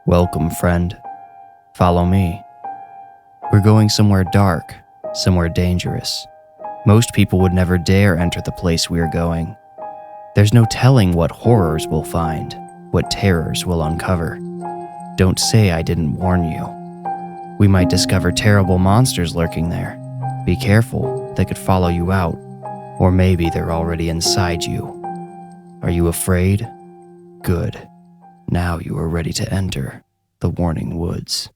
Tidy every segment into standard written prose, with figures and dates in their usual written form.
Welcome, friend. Follow me. We're going somewhere dark, somewhere dangerous. Most people would never dare enter the place we're going. There's no telling what horrors we'll find, what terrors we'll uncover. Don't say I didn't warn you. We might discover terrible monsters lurking there. Be careful, they could follow you out. Or maybe they're already inside you. Are you afraid? Good. Now you are ready to enter the Warning Woods.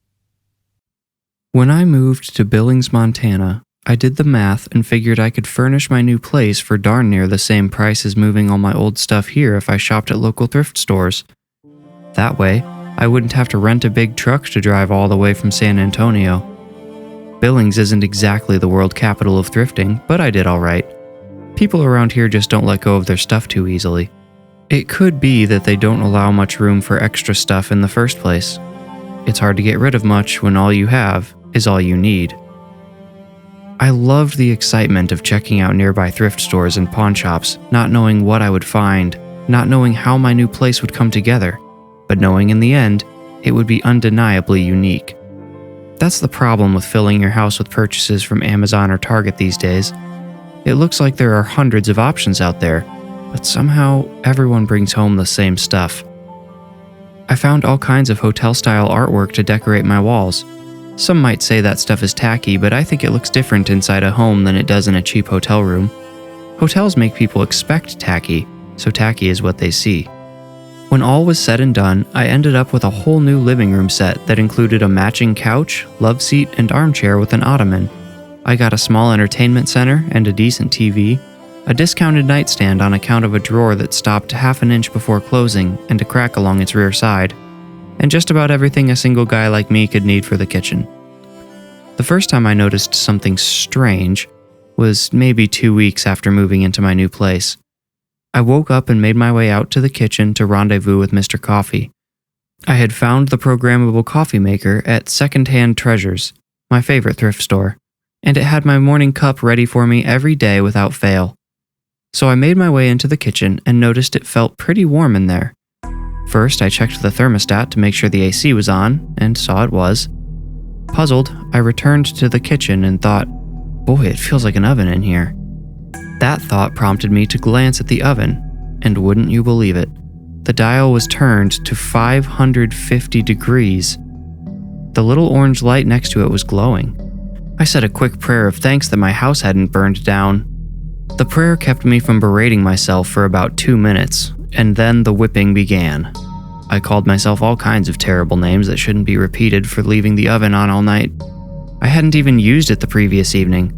When I moved to Billings, Montana, I did the math and figured I could furnish my new place for darn near the same price as moving all my old stuff here if I shopped at local thrift stores. That way, I wouldn't have to rent a big truck to drive all the way from San Antonio. Billings isn't exactly the world capital of thrifting, but I did all right. People around here just don't let go of their stuff too easily. It could be that they don't allow much room for extra stuff in the first place. It's hard to get rid of much when all you have is all you need. I loved the excitement of checking out nearby thrift stores and pawn shops, not knowing what I would find, not knowing how my new place would come together, but knowing in the end, it would be undeniably unique. That's the problem with filling your house with purchases from Amazon or Target these days. It looks like there are hundreds of options out there, but somehow everyone brings home the same stuff. I found all kinds of hotel-style artwork to decorate my walls. Some might say that stuff is tacky, but I think it looks different inside a home than it does in a cheap hotel room. Hotels make people expect tacky, so tacky is what they see. When all was said and done, I ended up with a whole new living room set that included a matching couch, love seat, and armchair with an ottoman. I got a small entertainment center and a decent TV, a discounted nightstand on account of a drawer that stopped half an inch before closing and a crack along its rear side, and just about everything a single guy like me could need for the kitchen. The first time I noticed something strange was maybe 2 weeks after moving into my new place. I woke up and made my way out to the kitchen to rendezvous with Mr. Coffee. I had found the programmable coffee maker at Secondhand Treasures, my favorite thrift store, and it had my morning cup ready for me every day without fail. So I made my way into the kitchen and noticed it felt pretty warm in there. First, I checked the thermostat to make sure the AC was on, and saw it was. Puzzled, I returned to the kitchen and thought, boy, it feels like an oven in here. That thought prompted me to glance at the oven, and wouldn't you believe it, the dial was turned to 550 degrees. The little orange light next to it was glowing. I said a quick prayer of thanks that my house hadn't burned down. The prayer kept me from berating myself for about 2 minutes, and then the whipping began. I called myself all kinds of terrible names that shouldn't be repeated for leaving the oven on all night. I hadn't even used it the previous evening.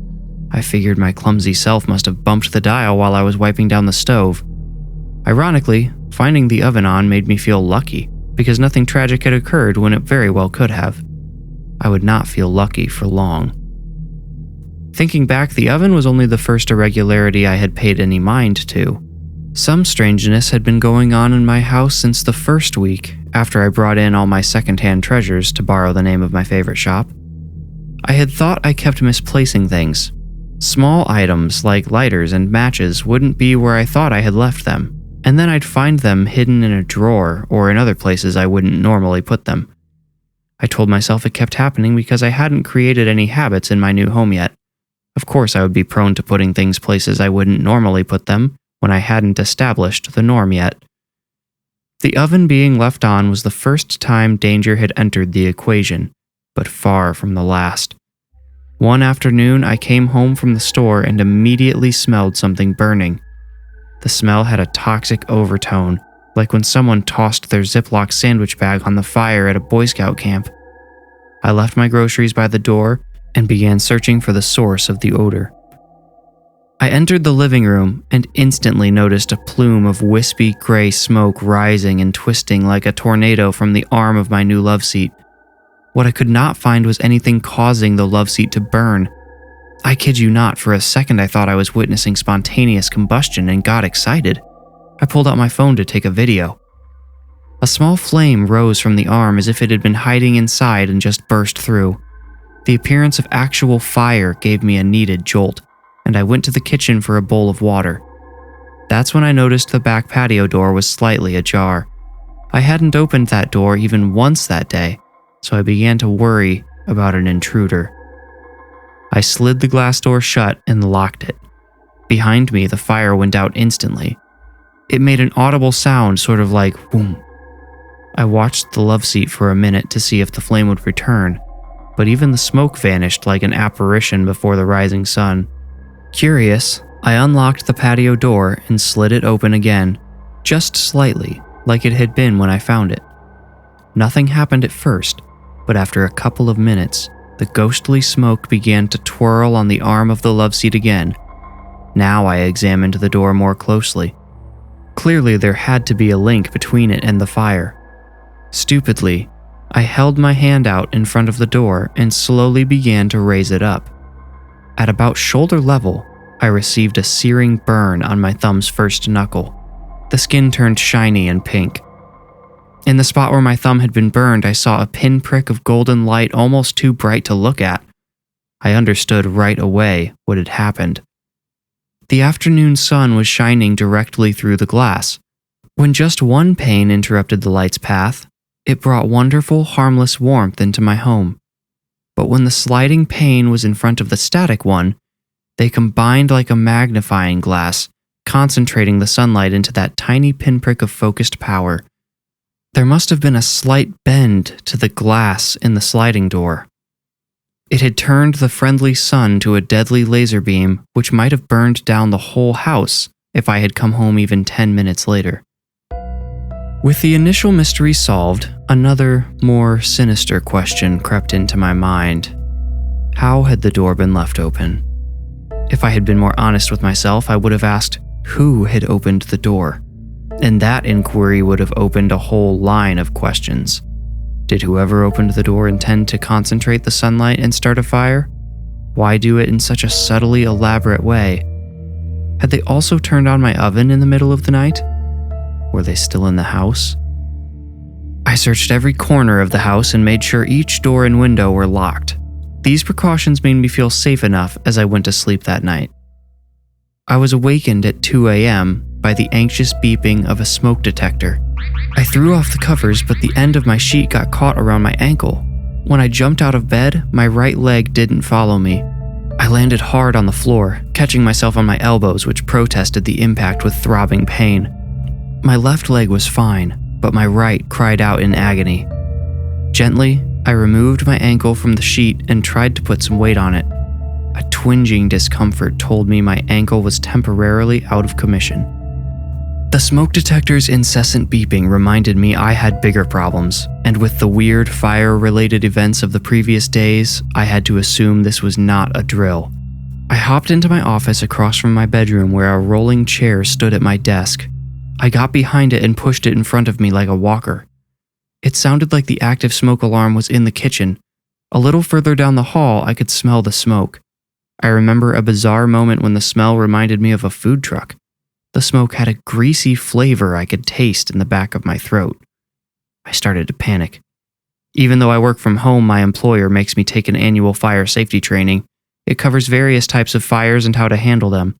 I figured my clumsy self must have bumped the dial while I was wiping down the stove. Ironically, finding the oven on made me feel lucky, because nothing tragic had occurred when it very well could have. I would not feel lucky for long. Thinking back, the oven was only the first irregularity I had paid any mind to. Some strangeness had been going on in my house since the first week, after I brought in all my secondhand treasures, to borrow the name of my favorite shop. I had thought I kept misplacing things. Small items like lighters and matches wouldn't be where I thought I had left them, and then I'd find them hidden in a drawer or in other places I wouldn't normally put them. I told myself it kept happening because I hadn't created any habits in my new home yet. Of course, I would be prone to putting things places I wouldn't normally put them when I hadn't established the norm yet. The oven being left on was the first time danger had entered the equation, but far from the last. One afternoon, I came home from the store and immediately smelled something burning. The smell had a toxic overtone, like when someone tossed their Ziploc sandwich bag on the fire at a Boy Scout camp. I left my groceries by the door and began searching for the source of the odor. I entered the living room and instantly noticed a plume of wispy gray smoke rising and twisting like a tornado from the arm of my new love seat. What I could not find was anything causing the love seat to burn. I kid you not, for a second I thought I was witnessing spontaneous combustion and got excited. I pulled out my phone to take a video. A small flame rose from the arm as if it had been hiding inside and just burst through. The appearance of actual fire gave me a needed jolt, and I went to the kitchen for a bowl of water. That's when I noticed the back patio door was slightly ajar. I hadn't opened that door even once that day, so I began to worry about an intruder. I slid the glass door shut and locked it. Behind me, the fire went out instantly. It made an audible sound, sort of like boom. I watched the love seat for a minute to see if the flame would return, but even the smoke vanished like an apparition before the rising sun. Curious, I unlocked the patio door and slid it open again, just slightly, like it had been when I found it. Nothing happened at first, but after a couple of minutes, the ghostly smoke began to twirl on the arm of the love seat again. Now I examined the door more closely. Clearly there had to be a link between it and the fire. Stupidly, I held my hand out in front of the door and slowly began to raise it up. At about shoulder level, I received a searing burn on my thumb's first knuckle. The skin turned shiny and pink. In the spot where my thumb had been burned, I saw a pinprick of golden light almost too bright to look at. I understood right away what had happened. The afternoon sun was shining directly through the glass. When just one pane interrupted the light's path, it brought wonderful, harmless warmth into my home. But when the sliding pane was in front of the static one, they combined like a magnifying glass, concentrating the sunlight into that tiny pinprick of focused power. There must have been a slight bend to the glass in the sliding door. It had turned the friendly sun to a deadly laser beam which might have burned down the whole house if I had come home even 10 minutes later. With the initial mystery solved, another, more sinister question crept into my mind. How had the door been left open? If I had been more honest with myself, I would have asked who had opened the door, and that inquiry would have opened a whole line of questions. Did whoever opened the door intend to concentrate the sunlight and start a fire? Why do it in such a subtly elaborate way? Had they also turned on my oven in the middle of the night? Were they still in the house? I searched every corner of the house and made sure each door and window were locked. These precautions made me feel safe enough as I went to sleep that night. I was awakened at 2 a.m. by the anxious beeping of a smoke detector. I threw off the covers, but the end of my sheet got caught around my ankle. When I jumped out of bed, my right leg didn't follow me. I landed hard on the floor, catching myself on my elbows, which protested the impact with throbbing pain. My left leg was fine, but my right cried out in agony. Gently, I removed my ankle from the sheet and tried to put some weight on it. A twinging discomfort told me my ankle was temporarily out of commission. The smoke detector's incessant beeping reminded me I had bigger problems, and with the weird fire-related events of the previous days, I had to assume this was not a drill. I hopped into my office across from my bedroom where a rolling chair stood at my desk. I got behind it and pushed it in front of me like a walker. It sounded like the active smoke alarm was in the kitchen. A little further down the hall, I could smell the smoke. I remember a bizarre moment when the smell reminded me of a food truck. The smoke had a greasy flavor I could taste in the back of my throat. I started to panic. Even though I work from home, my employer makes me take an annual fire safety training. It covers various types of fires and how to handle them.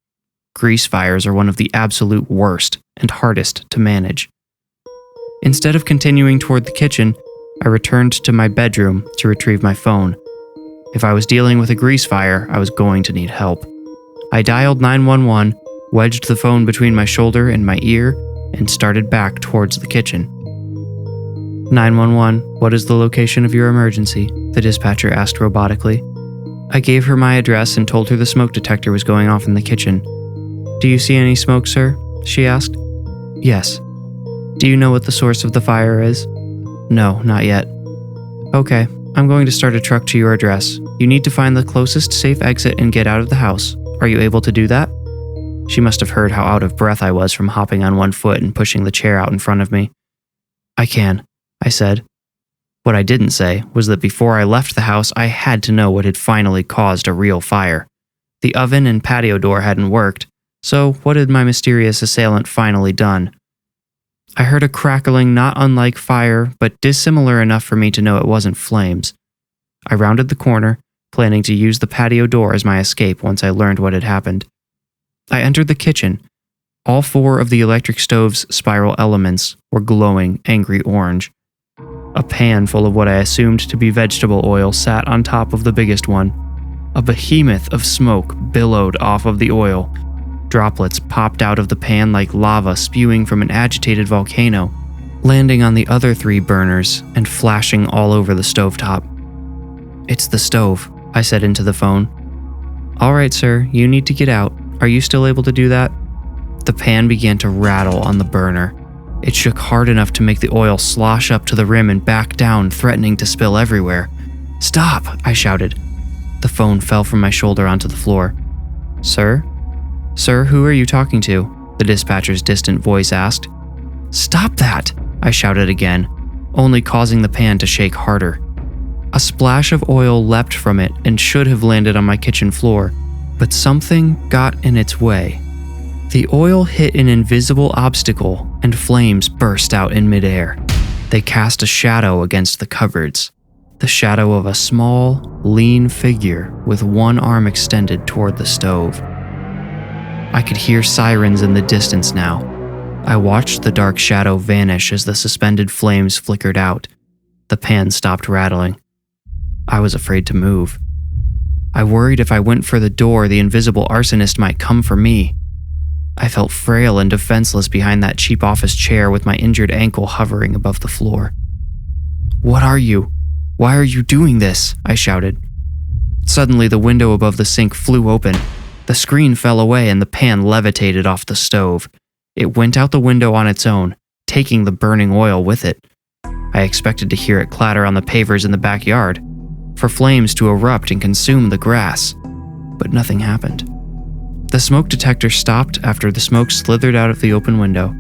Grease fires are one of the absolute worst and hardest to manage. Instead of continuing toward the kitchen, I returned to my bedroom to retrieve my phone. If I was dealing with a grease fire, I was going to need help. I dialed 911, wedged the phone between my shoulder and my ear, and started back towards the kitchen. 911, what is the location of your emergency? The dispatcher asked robotically. I gave her my address and told her the smoke detector was going off in the kitchen. Do you see any smoke, sir? She asked. Yes. Do you know what the source of the fire is? No, not yet. Okay, I'm going to start a truck to your address. You need to find the closest safe exit and get out of the house. Are you able to do that? She must have heard how out of breath I was from hopping on one foot and pushing the chair out in front of me. I can, I said. What I didn't say was that before I left the house, I had to know what had finally caused a real fire. The oven and patio door hadn't worked, so what had my mysterious assailant finally done? I heard a crackling not unlike fire, but dissimilar enough for me to know it wasn't flames. I rounded the corner, planning to use the patio door as my escape once I learned what had happened. I entered the kitchen. All 4 of the electric stove's spiral elements were glowing angry orange. A pan full of what I assumed to be vegetable oil sat on top of the biggest one. A behemoth of smoke billowed off of the oil. Droplets popped out of the pan like lava spewing from an agitated volcano, landing on the other 3 burners and flashing all over the stovetop. "It's the stove," I said into the phone. "All right, sir, you need to get out. Are you still able to do that?" The pan began to rattle on the burner. It shook hard enough to make the oil slosh up to the rim and back down, threatening to spill everywhere. "Stop!" I shouted. The phone fell from my shoulder onto the floor. "Sir? Sir, who are you talking to?" the dispatcher's distant voice asked. "Stop that!" I shouted again, only causing the pan to shake harder. A splash of oil leapt from it and should have landed on my kitchen floor, but something got in its way. The oil hit an invisible obstacle and flames burst out in midair. They cast a shadow against the cupboards, the shadow of a small, lean figure with one arm extended toward the stove. I could hear sirens in the distance now. I watched the dark shadow vanish as the suspended flames flickered out. The pan stopped rattling. I was afraid to move. I worried if I went for the door, the invisible arsonist might come for me. I felt frail and defenseless behind that cheap office chair with my injured ankle hovering above the floor. "What are you? Why are you doing this?" I shouted. Suddenly, the window above the sink flew open. The screen fell away and the pan levitated off the stove. It went out the window on its own, taking the burning oil with it. I expected to hear it clatter on the pavers in the backyard, for flames to erupt and consume the grass, but nothing happened. The smoke detector stopped after the smoke slithered out of the open window.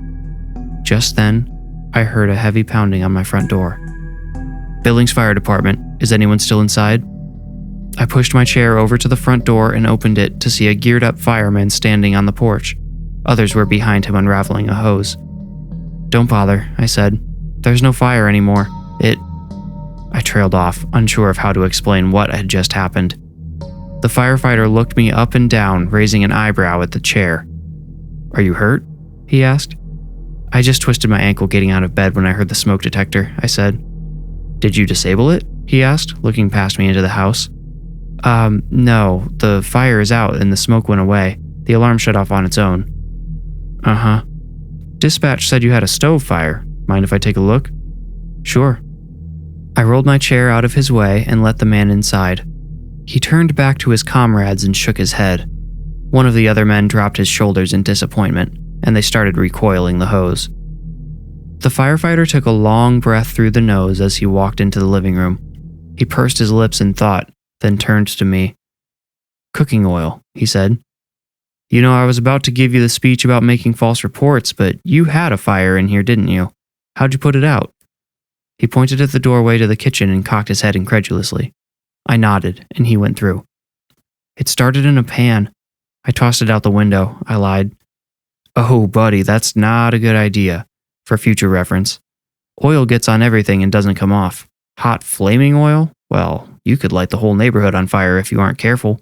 Just then, I heard a heavy pounding on my front door. "Billings Fire Department, is anyone still inside?" I pushed my chair over to the front door and opened it to see a geared-up fireman standing on the porch. Others were behind him unraveling a hose. "Don't bother," I said. "There's no fire anymore. I trailed off, unsure of how to explain what had just happened. The firefighter looked me up and down, raising an eyebrow at the chair. "Are you hurt?" he asked. "I just twisted my ankle getting out of bed when I heard the smoke detector," I said. "Did you disable it?" he asked, looking past me into the house. No, the fire is out and the smoke went away. The alarm shut off on its own." "Uh-huh. Dispatch said you had a stove fire. Mind if I take a look?" "Sure." I rolled my chair out of his way and let the man inside. He turned back to his comrades and shook his head. One of the other men dropped his shoulders in disappointment, and they started recoiling the hose. The firefighter took a long breath through the nose as he walked into the living room. He pursed his lips in thought, then turned to me. "Cooking oil," he said. "You know, I was about to give you the speech about making false reports, but you had a fire in here, didn't you? How'd you put it out?" He pointed at the doorway to the kitchen and cocked his head incredulously. I nodded, and he went through. "It started in a pan. I tossed it out the window," I lied. "Oh, buddy, that's not a good idea. For future reference. Oil gets on everything and doesn't come off. Hot flaming oil? Well, you could light the whole neighborhood on fire if you aren't careful."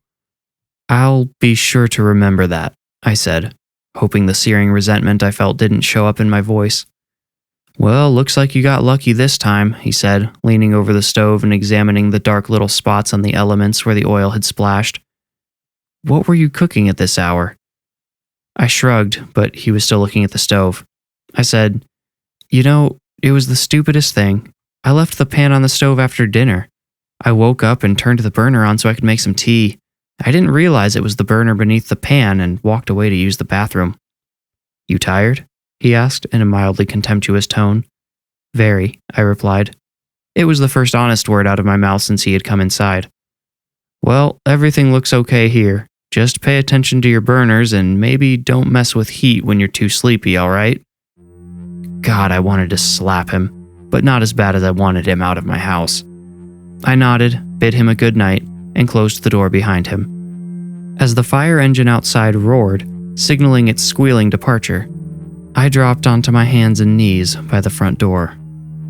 "I'll be sure to remember that," I said, hoping the searing resentment I felt didn't show up in my voice. "Well, looks like you got lucky this time," he said, leaning over the stove and examining the dark little spots on the elements where the oil had splashed. "What were you cooking at this hour?" I shrugged, but he was still looking at the stove. I said, "You know, it was the stupidest thing. I left the pan on the stove after dinner. I woke up and turned the burner on so I could make some tea. I didn't realize it was the burner beneath the pan and walked away to use the bathroom." "You tired?" he asked in a mildly contemptuous tone. "Very," I replied. It was the first honest word out of my mouth since he had come inside. "Well, everything looks okay here. Just pay attention to your burners and maybe don't mess with heat when you're too sleepy, all right?" God, I wanted to slap him, but not as bad as I wanted him out of my house. I nodded, bid him a good night, and closed the door behind him. As the fire engine outside roared, signaling its squealing departure, I dropped onto my hands and knees by the front door.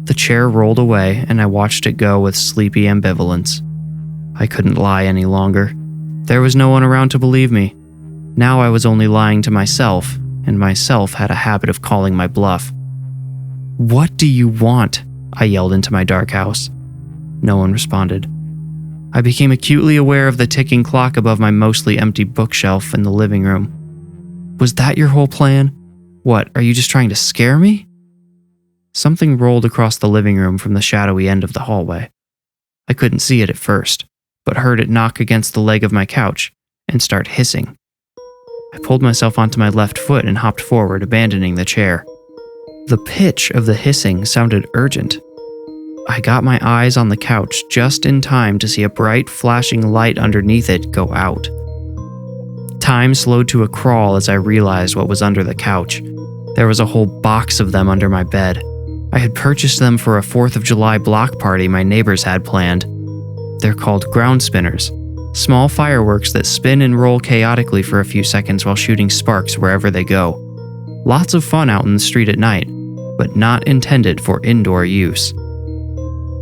The chair rolled away and I watched it go with sleepy ambivalence. I couldn't lie any longer. There was no one around to believe me. Now I was only lying to myself, and myself had a habit of calling my bluff. "What do you want?" I yelled into my dark house. No one responded. I became acutely aware of the ticking clock above my mostly empty bookshelf in the living room. "Was that your whole plan? What, are you just trying to scare me?" Something rolled across the living room from the shadowy end of the hallway. I couldn't see it at first, but heard it knock against the leg of my couch and start hissing. I pulled myself onto my left foot and hopped forward, abandoning the chair. The pitch of the hissing sounded urgent. I got my eyes on the couch just in time to see a bright, flashing light underneath it go out. Time slowed to a crawl as I realized what was under the couch. There was a whole box of them under my bed. I had purchased them for a 4th of July block party my neighbors had planned. They're called ground spinners, small fireworks that spin and roll chaotically for a few seconds while shooting sparks wherever they go. Lots of fun out in the street at night, but not intended for indoor use.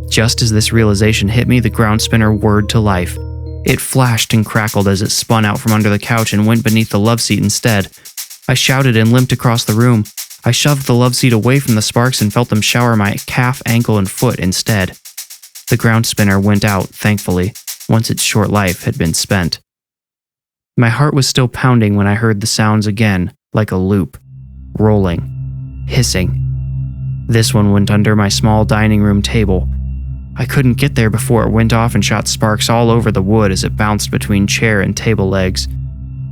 Just as this realization hit me, the ground spinner whirred to life. It flashed and crackled as it spun out from under the couch and went beneath the love seat instead. I shouted and limped across the room. I shoved the love seat away from the sparks and felt them shower my calf, ankle, and foot instead. The ground spinner went out, thankfully, once its short life had been spent. My heart was still pounding when I heard the sounds again, like a loop. Rolling. Hissing. This one went under my small dining room table. I couldn't get there before it went off and shot sparks all over the wood as it bounced between chair and table legs.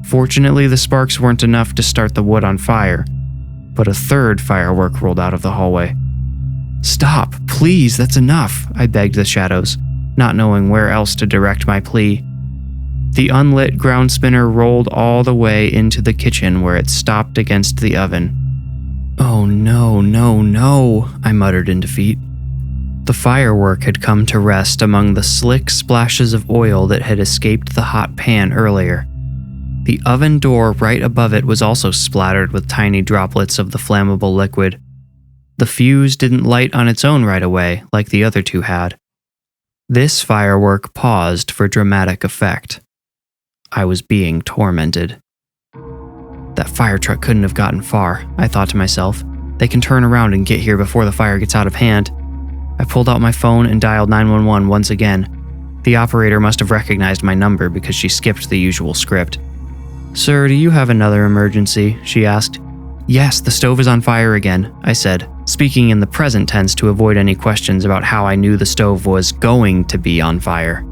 Fortunately, the sparks weren't enough to start the wood on fire, but a third firework rolled out of the hallway. "Stop, please, that's enough," I begged the shadows, not knowing where else to direct my plea. The unlit ground spinner rolled all the way into the kitchen where it stopped against the oven. "Oh no, no, no," I muttered in defeat. The firework had come to rest among the slick splashes of oil that had escaped the hot pan earlier. The oven door right above it was also splattered with tiny droplets of the flammable liquid. The fuse didn't light on its own right away, like the other two had. This firework paused for dramatic effect. I was being tormented. That fire truck couldn't have gotten far, I thought to myself. They can turn around and get here before the fire gets out of hand. I pulled out my phone and dialed 911 once again. The operator must have recognized my number because she skipped the usual script. "Sir, do you have another emergency?" she asked. "Yes, the stove is on fire again," I said, speaking in the present tense to avoid any questions about how I knew the stove was going to be on fire.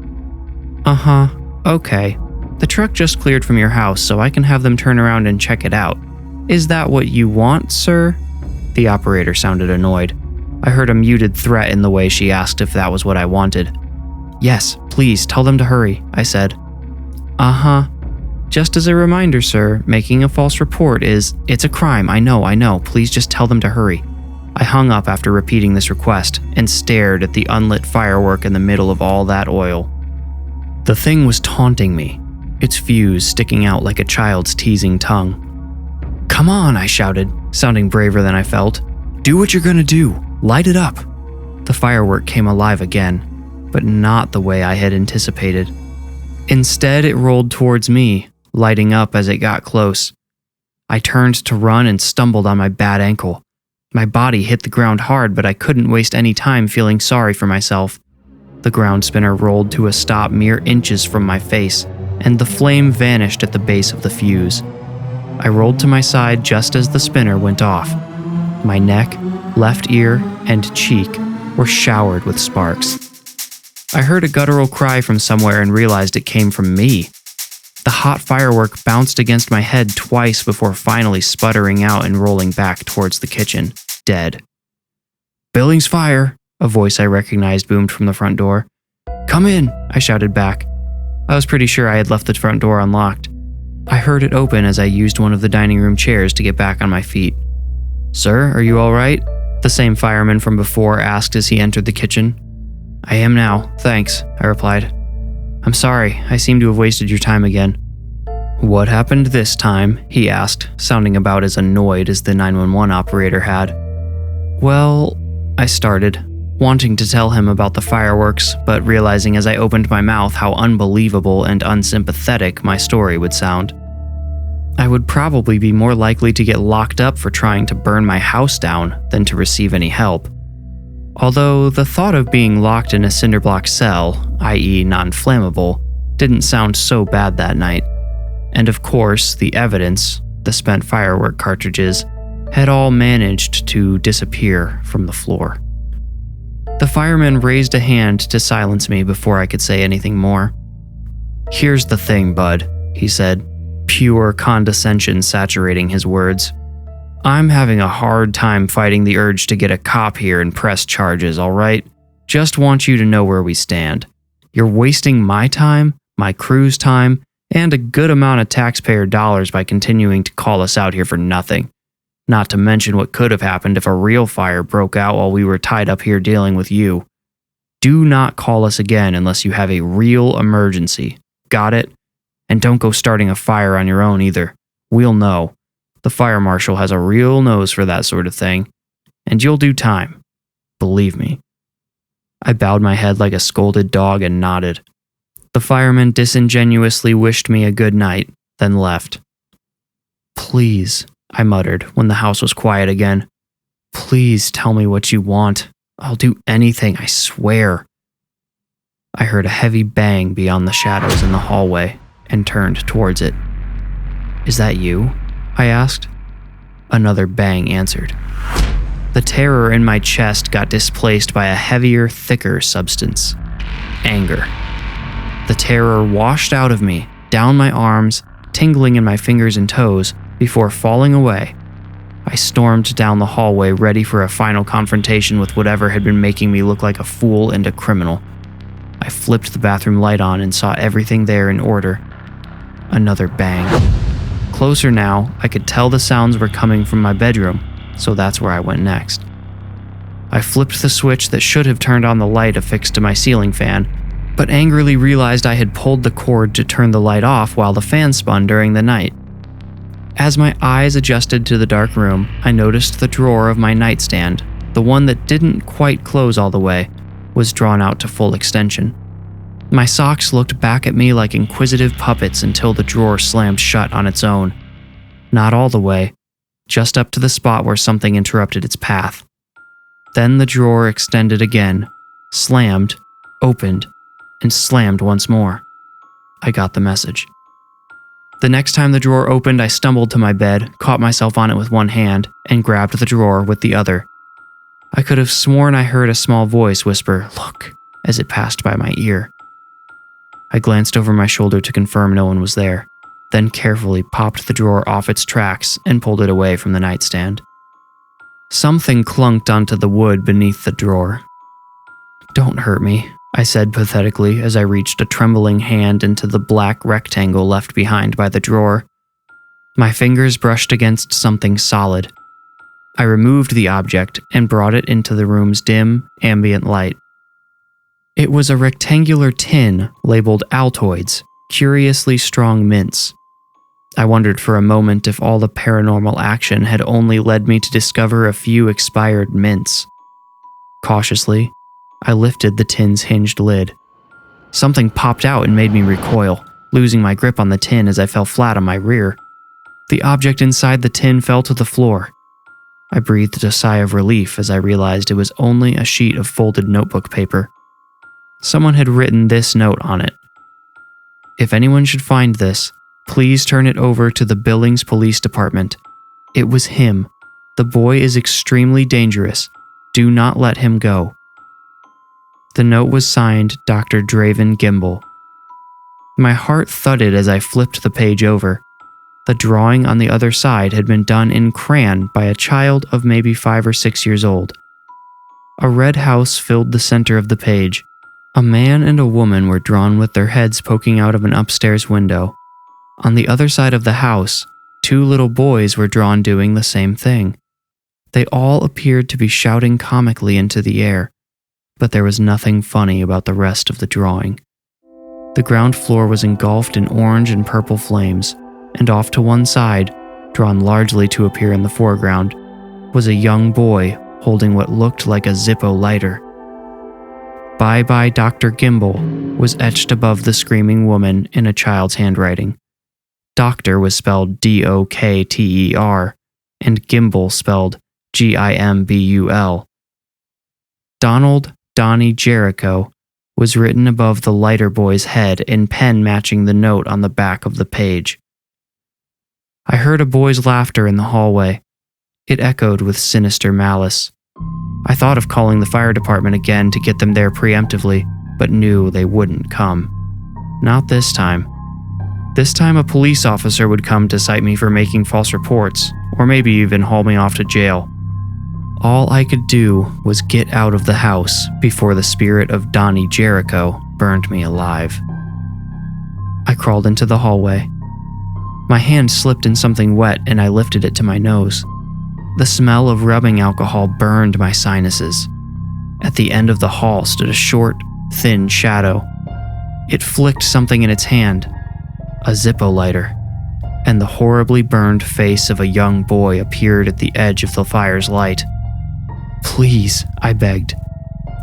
"Uh-huh, okay. The truck just cleared from your house, so I can have them turn around and check it out. Is that what you want, sir?" The operator sounded annoyed. I heard a muted threat in the way she asked if that was what I wanted. "Yes, please, tell them to hurry," I said. "Uh-huh. Just as a reminder, sir, making a false report it's a crime, I know, please just tell them to hurry." I hung up after repeating this request and stared at the unlit firework in the middle of all that oil. The thing was taunting me, its fuse sticking out like a child's teasing tongue. "Come on," I shouted, sounding braver than I felt. "Do what you're gonna do. Light it up." The firework came alive again, but not the way I had anticipated. Instead, it rolled towards me, lighting up as it got close. I turned to run and stumbled on my bad ankle. My body hit the ground hard, but I couldn't waste any time feeling sorry for myself. The ground spinner rolled to a stop mere inches from my face, and the flame vanished at the base of the fuse. I rolled to my side just as the spinner went off. My neck, left ear, and cheek were showered with sparks. I heard a guttural cry from somewhere and realized it came from me. The hot firework bounced against my head twice before finally sputtering out and rolling back towards the kitchen, dead. "Billings fire," a voice I recognized boomed from the front door. "Come in," I shouted back. I was pretty sure I had left the front door unlocked. I heard it open as I used one of the dining room chairs to get back on my feet. "Sir, are you all right?" the same fireman from before asked as he entered the kitchen. "I am now, thanks," I replied. "I'm sorry, I seem to have wasted your time again." "What happened this time?" he asked, sounding about as annoyed as the 911 operator had. "Well," I started, wanting to tell him about the fireworks, but realizing as I opened my mouth how unbelievable and unsympathetic my story would sound. I would probably be more likely to get locked up for trying to burn my house down than to receive any help. Although the thought of being locked in a cinderblock cell, i.e. non-flammable, didn't sound so bad that night. And of course, the evidence, the spent firework cartridges, had all managed to disappear from the floor. The fireman raised a hand to silence me before I could say anything more. "Here's the thing, bud," he said, pure condescension saturating his words. "I'm having a hard time fighting the urge to get a cop here and press charges, all right? Just want you to know where we stand. You're wasting my time, my crew's time, and a good amount of taxpayer dollars by continuing to call us out here for nothing. Not to mention what could have happened if a real fire broke out while we were tied up here dealing with you. Do not call us again unless you have a real emergency. Got it? And don't go starting a fire on your own either. We'll know. The fire marshal has a real nose for that sort of thing. And you'll do time. Believe me." I bowed my head like a scolded dog and nodded. The fireman disingenuously wished me a good night, then left. "Please," I muttered when the house was quiet again. "Please tell me what you want. I'll do anything, I swear." I heard a heavy bang beyond the shadows in the hallway and turned towards it. "Is that you?" I asked. Another bang answered. The terror in my chest got displaced by a heavier, thicker substance. Anger. The terror washed out of me, down my arms, tingling in my fingers and toes, before falling away. I stormed down the hallway ready for a final confrontation with whatever had been making me look like a fool and a criminal. I flipped the bathroom light on and saw everything there in order. Another bang. Closer now, I could tell the sounds were coming from my bedroom, so that's where I went next. I flipped the switch that should have turned on the light affixed to my ceiling fan, but angrily realized I had pulled the cord to turn the light off while the fan spun during the night. As my eyes adjusted to the dark room, I noticed the drawer of my nightstand, the one that didn't quite close all the way, was drawn out to full extension. My socks looked back at me like inquisitive puppets until the drawer slammed shut on its own. Not all the way, just up to the spot where something interrupted its path. Then the drawer extended again, slammed, opened, and slammed once more. I got the message. The next time the drawer opened, I stumbled to my bed, caught myself on it with one hand, and grabbed the drawer with the other. I could have sworn I heard a small voice whisper, "Look," as it passed by my ear. I glanced over my shoulder to confirm no one was there, then carefully popped the drawer off its tracks and pulled it away from the nightstand. Something clunked onto the wood beneath the drawer. "Don't hurt me," I said pathetically as I reached a trembling hand into the black rectangle left behind by the drawer. My fingers brushed against something solid. I removed the object and brought it into the room's dim, ambient light. It was a rectangular tin labeled Altoids, curiously strong mints. I wondered for a moment if all the paranormal action had only led me to discover a few expired mints. Cautiously, I lifted the tin's hinged lid. Something popped out and made me recoil, losing my grip on the tin as I fell flat on my rear. The object inside the tin fell to the floor. I breathed a sigh of relief as I realized it was only a sheet of folded notebook paper. Someone had written this note on it. "If anyone should find this, please turn it over to the Billings Police Department. It was him. The boy is extremely dangerous. Do not let him go." The note was signed Dr. Draven Gimbel. My heart thudded as I flipped the page over. The drawing on the other side had been done in crayon by a child of maybe 5 or 6 years old. A red house filled the center of the page. A man and a woman were drawn with their heads poking out of an upstairs window. On the other side of the house, 2 little boys were drawn doing the same thing. They all appeared to be shouting comically into the air, but there was nothing funny about the rest of the drawing. The ground floor was engulfed in orange and purple flames, and off to one side, drawn largely to appear in the foreground, was a young boy holding what looked like a Zippo lighter. "Bye bye Dr. Gimbel" was etched above the screaming woman in a child's handwriting. Doctor was spelled Dokter, and Gimbel spelled Gimbul. Donald Donnie Jericho was written above the lighter boy's head in pen matching the note on the back of the page. I heard a boy's laughter in the hallway. It echoed with sinister malice. I thought of calling the fire department again to get them there preemptively, but knew they wouldn't come. Not this time. This time a police officer would come to cite me for making false reports, or maybe even haul me off to jail. All I could do was get out of the house before the spirit of Donnie Jericho burned me alive. I crawled into the hallway. My hand slipped in something wet and I lifted it to my nose. The smell of rubbing alcohol burned my sinuses. At the end of the hall stood a short, thin shadow. It flicked something in its hand, a Zippo lighter, and the horribly burned face of a young boy appeared at the edge of the fire's light. "Please," I begged.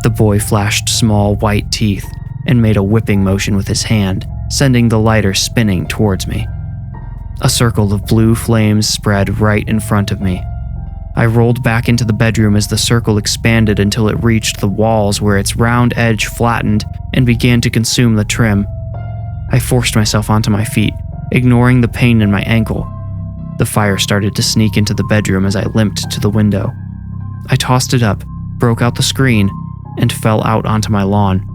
The boy flashed small white teeth and made a whipping motion with his hand, sending the lighter spinning towards me. A circle of blue flames spread right in front of me. I rolled back into the bedroom as the circle expanded until it reached the walls where its round edge flattened and began to consume the trim. I forced myself onto my feet, ignoring the pain in my ankle. The fire started to sneak into the bedroom as I limped to the window. I tossed it up, broke out the screen, and fell out onto my lawn.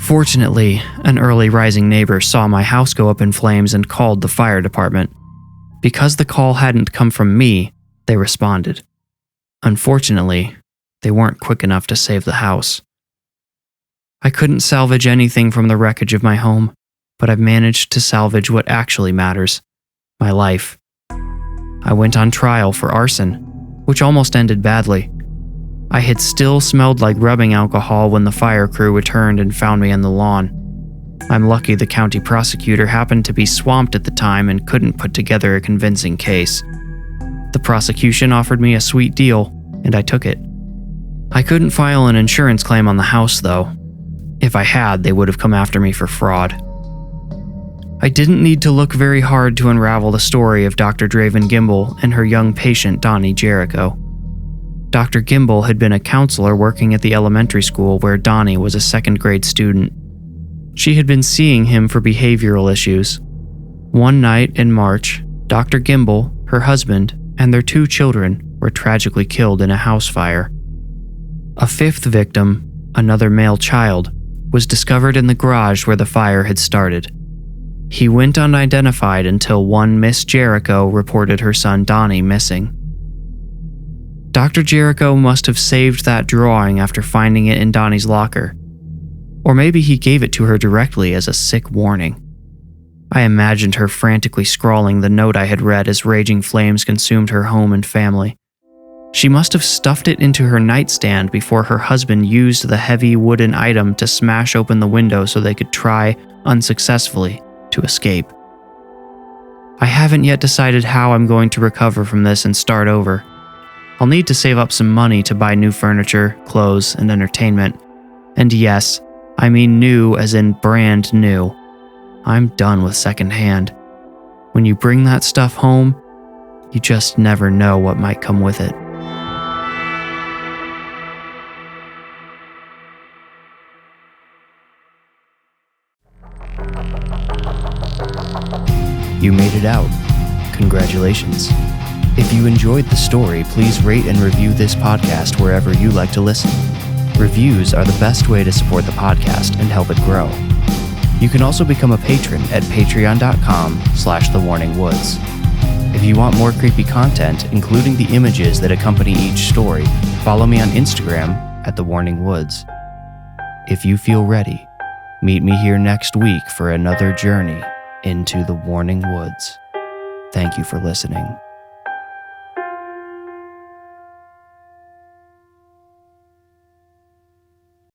Fortunately, an early rising neighbor saw my house go up in flames and called the fire department. Because the call hadn't come from me, they responded. Unfortunately, they weren't quick enough to save the house. I couldn't salvage anything from the wreckage of my home, but I've managed to salvage what actually matters, my life. I went on trial for arson, which almost ended badly. I had still smelled like rubbing alcohol when the fire crew returned and found me on the lawn. I'm lucky the county prosecutor happened to be swamped at the time and couldn't put together a convincing case. The prosecution offered me a sweet deal, and I took it. I couldn't file an insurance claim on the house, though. If I had, they would have come after me for fraud. I didn't need to look very hard to unravel the story of Dr. Draven Gimbel and her young patient, Donnie Jericho. Dr. Gimbel had been a counselor working at the elementary school where Donnie was a second-grade student. She had been seeing him for behavioral issues. One night in March, Dr. Gimbel, her husband, and their 2 children were tragically killed in a house fire. A 5th victim, another male child, was discovered in the garage where the fire had started. He went unidentified until one Miss Jericho reported her son Donnie missing. Dr. Jericho must have saved that drawing after finding it in Donnie's locker. Or maybe he gave it to her directly as a sick warning. I imagined her frantically scrawling the note I had read as raging flames consumed her home and family. She must have stuffed it into her nightstand before her husband used the heavy wooden item to smash open the window so they could try, unsuccessfully, to escape. I haven't yet decided how I'm going to recover from this and start over. I'll need to save up some money to buy new furniture, clothes, and entertainment. And yes, I mean new as in brand new. I'm done with secondhand. When you bring that stuff home, you just never know what might come with it. You made it out. Congratulations. If you enjoyed the story, please rate and review this podcast wherever you like to listen. Reviews are the best way to support the podcast and help it grow. You can also become a patron at patreon.com/thewarningwoods. If you want more creepy content, including the images that accompany each story, follow me on Instagram at thewarningwoods. If you feel ready, meet me here next week for another journey into the Warning Woods. Thank you for listening.